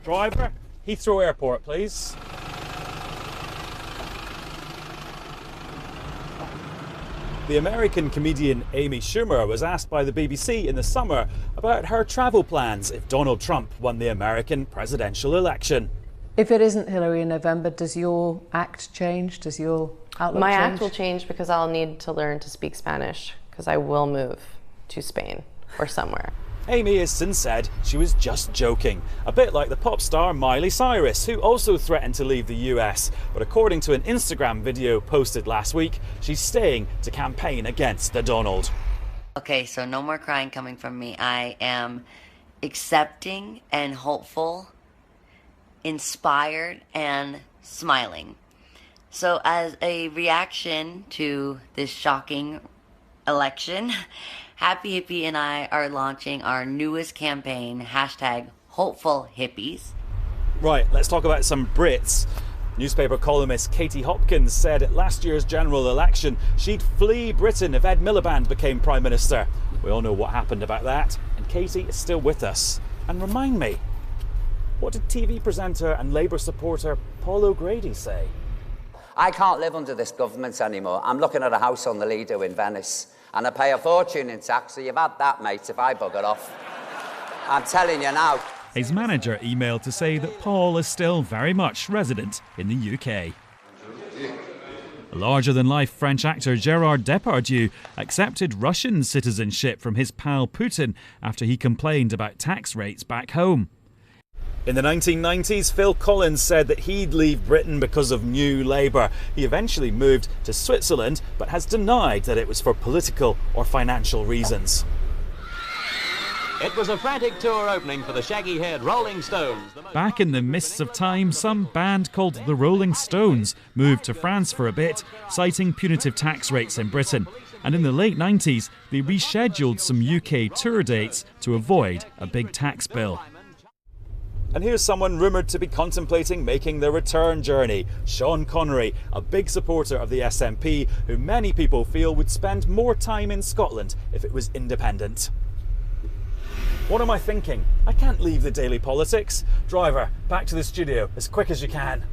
Driver, Heathrow Airport, please. The American comedian Amy Schumer was asked by the BBC in the summer about her travel plans if Donald Trump won the American presidential election. If it isn't Hillary in November, does your act change? Does your outlook change? My act will change because I'll need to learn to speak Spanish, because I will move to Spain or somewhere. Amy has since said she was just joking, a bit like the pop star Miley Cyrus, who also threatened to leave the US. But according to an Instagram video posted last week, she's staying to campaign against the Donald. Okay, so no more crying coming from me. I am accepting and hopeful, inspired and smiling. So as a reaction to this shocking election, Happy Hippie and I are launching our newest campaign, #HopefulHippies. Right, let's talk about some Brits. Newspaper columnist Katie Hopkins said at last year's general election she'd flee Britain if Ed Miliband became Prime Minister. We all know what happened about that, and Katie is still with us. And remind me, what did TV presenter and Labour supporter Paul O'Grady say? I can't live under this government anymore. I'm looking at a house on the Lido in Venice, and I pay a fortune in tax, so you've had that, mate, if I bugger off. I'm telling you now. His manager emailed to say that Paul is still very much resident in the UK. A larger-than-life French actor Gérard Depardieu accepted Russian citizenship from his pal Putin after he complained about tax rates back home. In the 1990s, Phil Collins said that he'd leave Britain because of New Labour. He eventually moved to Switzerland, but has denied that it was for political or financial reasons. It was a frantic tour opening for the shaggy-haired Rolling Stones. Back in the mists of time, some band called the Rolling Stones moved to France for a bit, citing punitive tax rates in Britain. And in the late 90s, they rescheduled some UK tour dates to avoid a big tax bill. And here's someone rumoured to be contemplating making the return journey, Sean Connery, a big supporter of the SNP, who many people feel would spend more time in Scotland if it was independent. What am I thinking? I can't leave the daily politics. Driver, back to the studio as quick as you can.